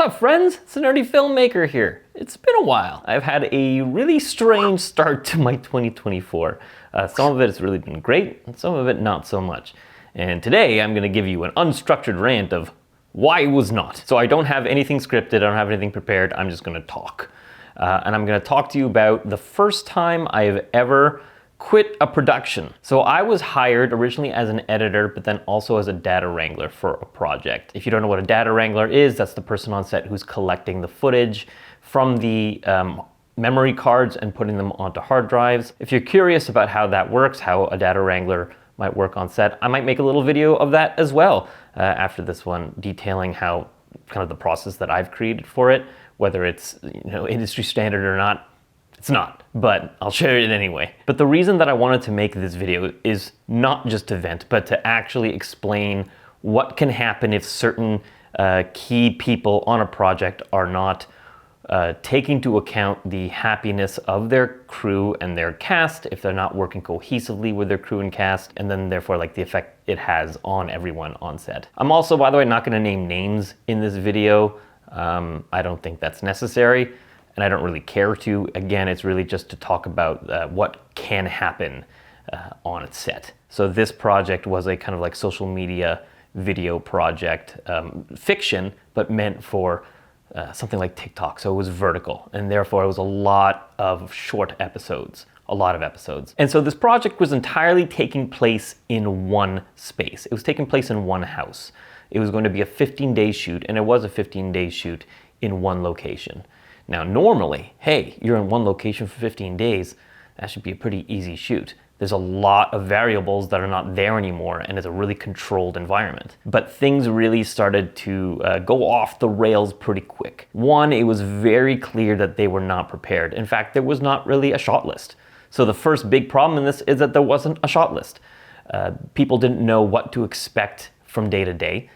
up, friends? It's the Nerdy Filmmaker here. It's been a while. I've had a really strange start to my 2024. Some of it has really been great, and some of it not so much. And today I'm going to give you an unstructured rant of why it was not. So I don't have anything scripted, I don't have anything prepared, I'm just going to talk. And I'm going to talk to you about the first time I've ever quit a production. So I was hired originally as an editor, but then also as a data wrangler for a project. If you don't know what a data wrangler is, that's the person on set who's collecting the footage from the memory cards and putting them onto hard drives. If you're curious about how that works, how a data wrangler might work on set, I might make a little video of that as well after this one, detailing how kind of the process that I've created for it, whether it's industry standard or not. It's not, but I'll share it anyway. But the reason that I wanted to make this video is not just to vent, but to actually explain what can happen if certain key people on a project are not taking into account the happiness of their crew and their cast, if they're not working cohesively with their crew and cast, and then therefore like the effect it has on everyone on set. I'm also, by the way, not gonna name names in this video. I don't think that's necessary. And I don't really care to. Again, it's really just to talk about what can happen on a set. So this project was a kind of like social media video project, fiction, but meant for something like TikTok. So it was vertical, and therefore it was a lot of short episodes, a lot of episodes. And so this project was entirely taking place in one space. It was taking place in one house. It was going to be a 15-day shoot, and it was a 15-day shoot in one location. Now, normally, hey, you're in one location for 15 days, that should be a pretty easy shoot. There's a lot of variables that are not there anymore, and it's a really controlled environment. But things really started to go off the rails pretty quick. One, it was very clear that they were not prepared. In fact, there was not really a shot list. So the first big problem in this is that there wasn't a shot list. People didn't know what to expect from day to day.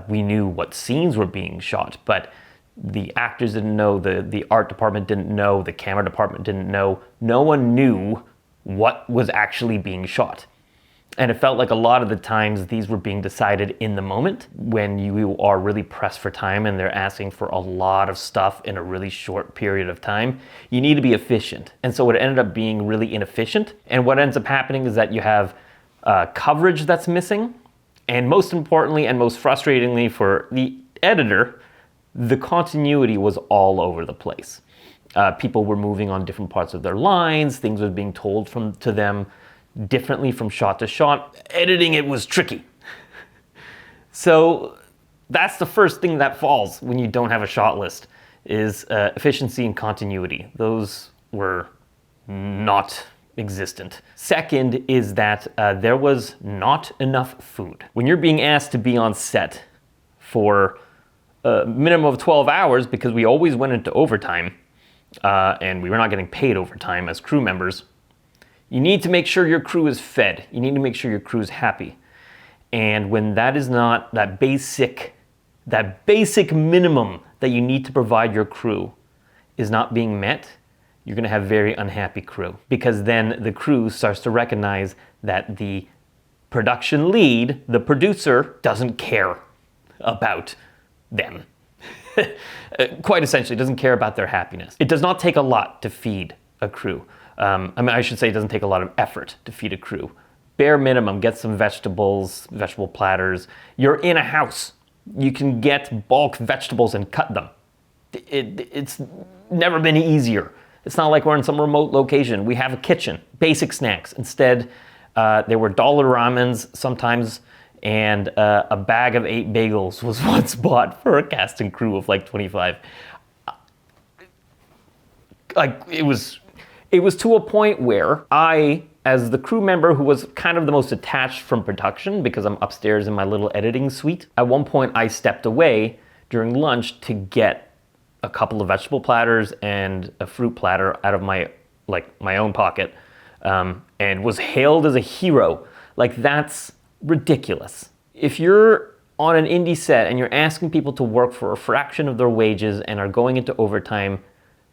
We knew what scenes were being shot, but the actors didn't know, the art department didn't know, the camera department didn't know. No one knew what was actually being shot. And it felt like a lot of the times these were being decided in the moment when you are really pressed for time and they're asking for a lot of stuff in a really short period of time. You need to be efficient. And so it ended up being really inefficient. And what ends up happening is that you have coverage that's missing. And most importantly and most frustratingly for the editor, the continuity was all over the place. People were moving on different parts of their lines, things were being told to them differently from shot to shot. Editing it was tricky. So that's the first thing that falls when you don't have a shot list, is efficiency and continuity. Those were not existent. Second is that there was not enough food. When you're being asked to be on set for a minimum of 12 hours, because we always went into overtime, and we were not getting paid overtime as crew members, you need to make sure your crew is fed. You need to make sure your crew is happy. And when that is not that basic minimum that you need to provide your crew is not being met, you're gonna have very unhappy crew. Because then the crew starts to recognize that the production lead, the producer, doesn't care about them. Quite essentially, doesn't care about their happiness. It does not take a lot to feed a crew. I should say it doesn't take a lot of effort to feed a crew. Bare minimum, get some vegetables, vegetable platters. You're in a house. You can get bulk vegetables and cut them. It's never been easier. It's not like we're in some remote location. We have a kitchen, basic snacks. Instead, there were dollar ramens sometimes, and a bag of 8 bagels was once bought for a cast and crew of like 25. Like it was to a point where I, as the crew member who was kind of the most attached from production, because I'm upstairs in my little editing suite, at one point I stepped away during lunch to get a couple of vegetable platters and a fruit platter out of my own pocket, and was hailed as a hero. Like, that's ridiculous. If you're on an indie set and you're asking people to work for a fraction of their wages and are going into overtime,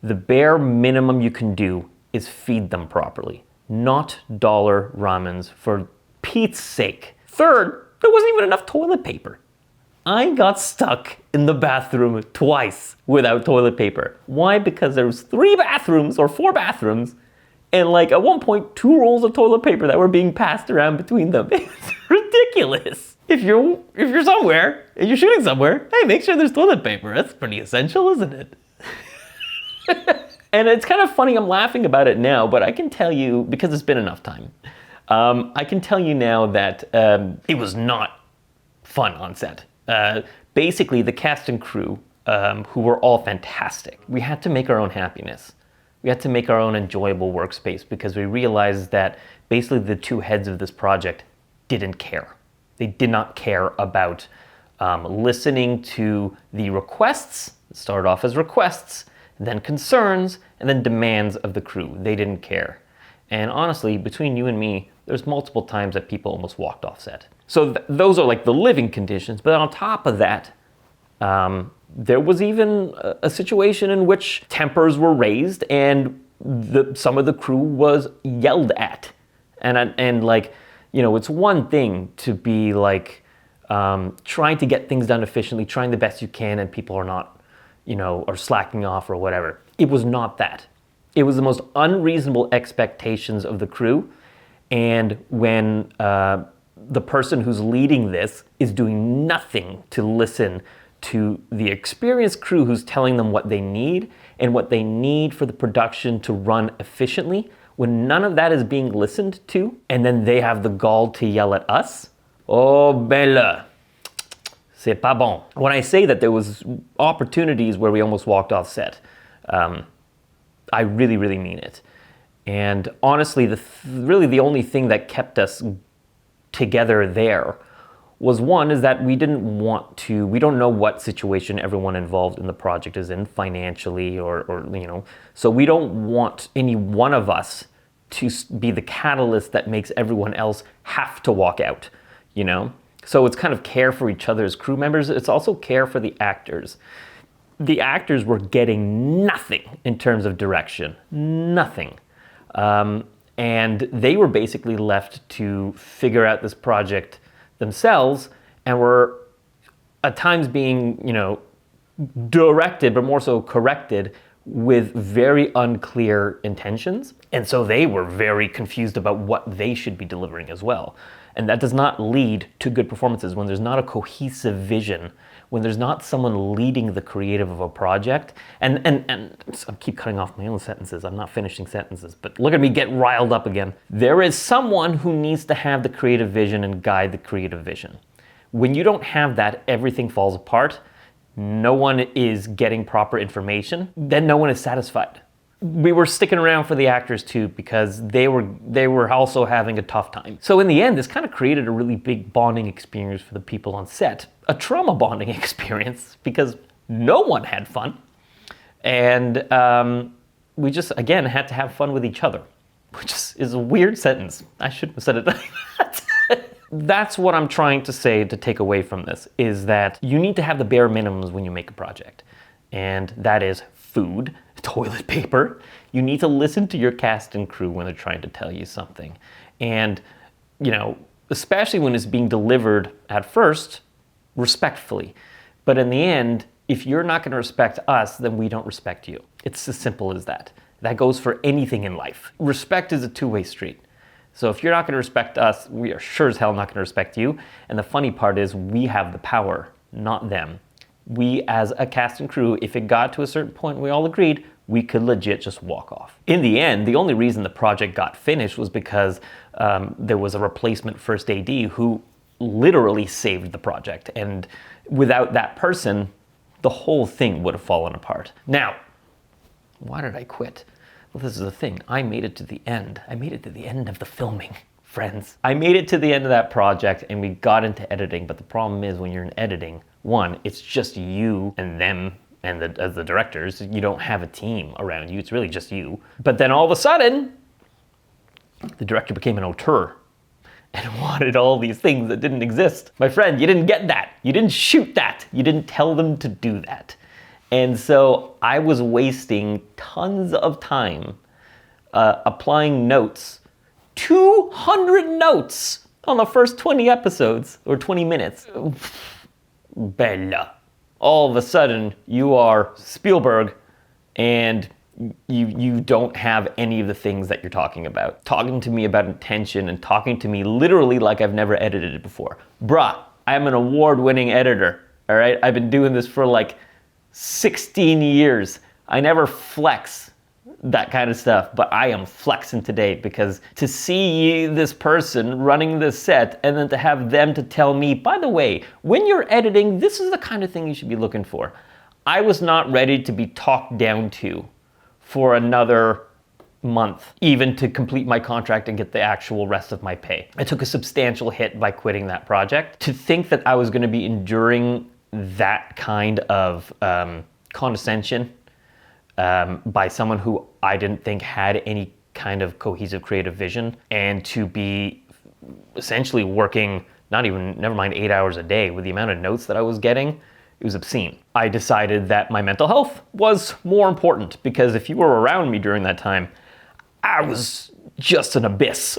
the bare minimum you can do is feed them properly, not dollar ramens, for Pete's sake. Third, there wasn't even enough toilet paper. I got stuck in the bathroom twice without toilet paper. Why? Because there was 3 bathrooms or 4 bathrooms and like at one point 2 rolls of toilet paper that were being passed around between them. It's ridiculous. If you're somewhere and you're shooting somewhere, hey, make sure there's toilet paper. That's pretty essential, isn't it? And it's kind of funny, I'm laughing about it now, but I can tell you, because it's been enough time, I can tell you now that it was not fun on set. Basically, the cast and crew, who were all fantastic, we had to make our own happiness. We had to make our own enjoyable workspace because we realized that basically the 2 heads of this project didn't care. They did not care about listening to the requests. It started off as requests, then concerns, and then demands of the crew. They didn't care. And honestly, between you and me, there's multiple times that people almost walked off set. So those are like the living conditions. But on top of that, there was even a situation in which tempers were raised and some of the crew was yelled at. And like, you know, it's one thing to be like trying to get things done efficiently, trying the best you can, and people are not, you know, or slacking off or whatever. It was not that. It was the most unreasonable expectations of the crew. And when the person who's leading this is doing nothing to listen to the experienced crew who's telling them what they need and what they need for the production to run efficiently, when none of that is being listened to, and then they have the gall to yell at us, oh ben là, c'est pas bon. When I say that there was opportunities where we almost walked off set, I really, really mean it. And honestly, really the only thing that kept us together there was one, is that we don't know what situation everyone involved in the project is in financially or you know, so we don't want any one of us to be the catalyst that makes everyone else have to walk out, you know? So it's kind of care for each other as crew members. It's also care for the actors. The actors were getting nothing in terms of direction, nothing. And they were basically left to figure out this project themselves, and were at times being, you know, directed, but more so corrected with very unclear intentions. And so they were very confused about what they should be delivering as well. And that does not lead to good performances when there's not a cohesive vision, when there's not someone leading the creative of a project. And I keep cutting off my own sentences. I'm not finishing sentences, but look at me get riled up again. There is someone who needs to have the creative vision and guide the creative vision. When you don't have that, everything falls apart. No one is getting proper information. Then no one is satisfied. We were sticking around for the actors too, because they were also having a tough time. So in the end, this kind of created a really big bonding experience for the people on set. A trauma bonding experience, because no one had fun. And we just, again, had to have fun with each other, which is a weird sentence. I shouldn't have said it like that. That's what I'm trying to say to take away from this, is that you need to have the bare minimums when you make a project. And that is food, toilet paper. You need to listen to your cast and crew when they're trying to tell you something. And, you know, especially when it's being delivered at first, respectfully. But in the end, if you're not going to respect us, then we don't respect you. It's as simple as that. That goes for anything in life. Respect is a two-way street. So if you're not going to respect us, we are sure as hell not going to respect you. And the funny part is we have the power, not them. We as a cast and crew, if it got to a certain point, we all agreed, we could legit just walk off. In the end, the only reason the project got finished was because there was a replacement first AD who literally saved the project. And without that person, the whole thing would have fallen apart. Now, why did I quit? Well, this is the thing. I made it to the end. I made it to the end of the filming, friends. I made it to the end of that project and we got into editing. But the problem is when you're in editing, one, it's just you and them and as the directors. You don't have a team around you. It's really just you. But then all of a sudden, the director became an auteur and wanted all these things that didn't exist. My friend, you didn't get that. You didn't shoot that. You didn't tell them to do that. And so I was wasting tons of time applying notes, 200 notes on the first 20 episodes or 20 minutes. Bella. All of a sudden, you are Spielberg, and you don't have any of the things that you're talking about. Talking to me about intention and talking to me literally like I've never edited it before. Bruh, I'm an award-winning editor, all right? I've been doing this for like 16 years. I never flex that kind of stuff, but I am flexing today because to see this person running this set and then to have them to tell me, by the way, when you're editing, this is the kind of thing you should be looking for. I was not ready to be talked down to for another month, even to complete my contract and get the actual rest of my pay. I took a substantial hit by quitting that project. To think that I was going to be enduring that kind of condescension by someone who I didn't think had any kind of cohesive creative vision, and to be essentially working never mind 8 hours a day with the amount of notes that I was getting, it was obscene. I decided that my mental health was more important, because if you were around me during that time, I was just an abyss.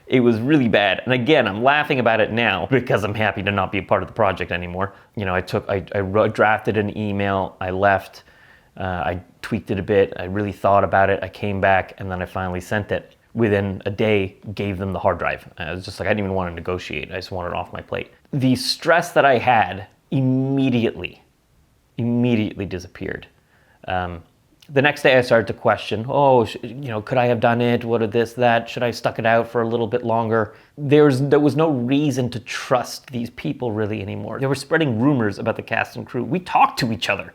It was really bad. And again, I'm laughing about it now because I'm happy to not be a part of the project anymore. You know, I drafted an email, I left, I tweaked it a bit, I really thought about it, I came back, and then I finally sent it. Within a day, gave them the hard drive. I was just like, I didn't even want to negotiate, I just wanted it off my plate. The stress that I had immediately disappeared. The next day I started to question, could I have done it? What of this, that? Should I have stuck it out for a little bit longer? There was no reason to trust these people really anymore. They were spreading rumors about the cast and crew. We talked to each other.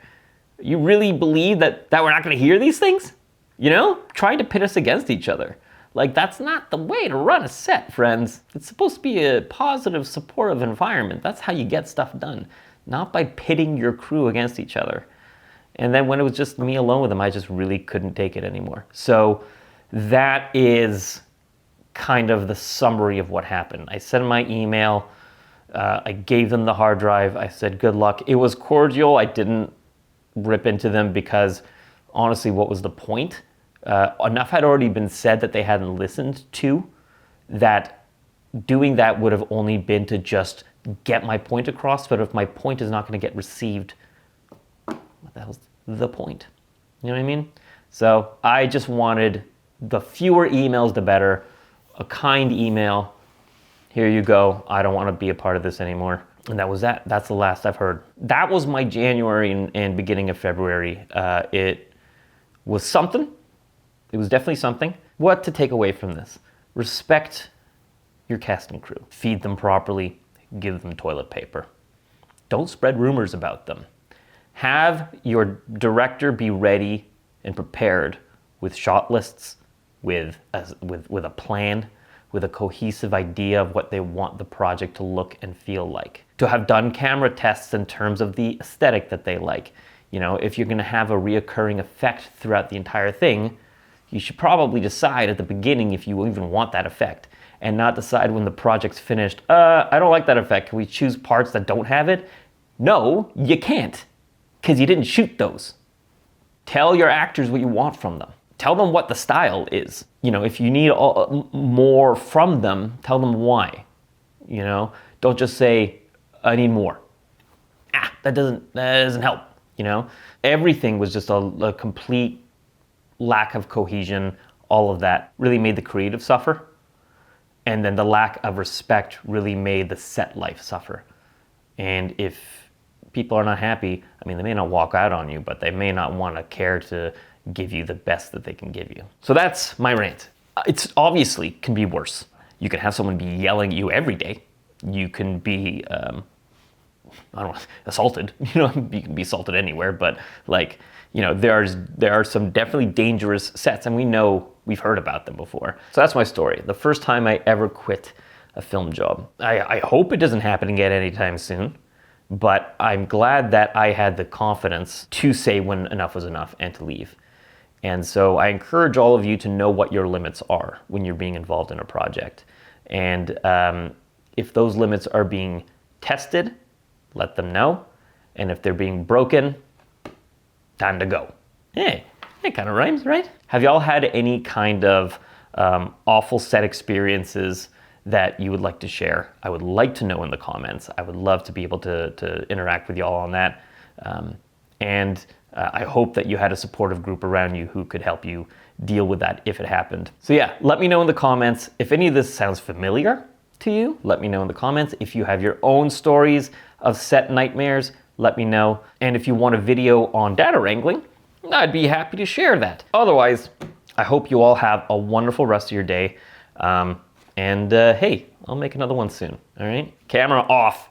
You really believe that we're not going to hear these things? You know? Trying to pit us against each other. Like, that's not the way to run a set, friends. It's supposed to be a positive, supportive environment. That's how you get stuff done. Not by pitting your crew against each other. And then when it was just me alone with them, I just really couldn't take it anymore. So that is kind of the summary of what happened. I sent my email. I gave them the hard drive. I said, good luck. It was cordial. I didn't rip into them because, honestly, what was the point? Enough had already been said that they hadn't listened to, that doing that would have only been to just get my point across. But if my point is not going to get received, what the hell's the point? You know what I mean? So I just wanted the fewer emails, the better. A kind email. Here you go. I don't want to be a part of this anymore. And that was that. That's the last I've heard. That was my January and beginning of February. It was something. It was definitely something. What to take away from this? Respect your cast and crew. Feed them properly. Give them toilet paper. Don't spread rumors about them. Have your director be ready and prepared with shot lists, with a plan, with a cohesive idea of what they want the project to look and feel like. To have done camera tests in terms of the aesthetic that they like. You know, if you're going to have a reoccurring effect throughout the entire thing, you should probably decide at the beginning if you even want that effect, and not decide when the project's finished, I don't like that effect. Can we choose parts that don't have it? No, you can't, because you didn't shoot those. Tell your actors what you want from them. Tell them what the style is. You know, if you need more from them, tell them why. You know, don't just say, I need more. That doesn't help, you know? Everything was just a complete lack of cohesion. All of that really made the creative suffer. And then the lack of respect really made the set life suffer. And if people are not happy, I mean, they may not walk out on you, but they may not want to care to give you the best that they can give you. So that's my rant. It's obviously can be worse. You can have someone be yelling at you every day. You can be, assaulted. You know, you can be assaulted anywhere, but like, you know, there are some definitely dangerous sets, and we've heard about them before. So that's my story. The first time I ever quit a film job. I hope it doesn't happen again anytime soon, but I'm glad that I had the confidence to say when enough was enough and to leave. And so I encourage all of you to know what your limits are when you're being involved in a project. And if those limits are being tested, let them know. And if they're being broken, time to go. Hey, it kind of rhymes, right? Have y'all had any kind of awful set experiences that you would like to share, I would like to know in the comments. I would love to be able to interact with y'all on that. I hope that you had a supportive group around you who could help you deal with that if it happened. So yeah, let me know in the comments if any of this sounds familiar to you. Let me know in the comments. If you have your own stories of set nightmares, let me know. And if you want a video on data wrangling, I'd be happy to share that. Otherwise, I hope you all have a wonderful rest of your day. Hey, I'll make another one soon, all right? Camera off.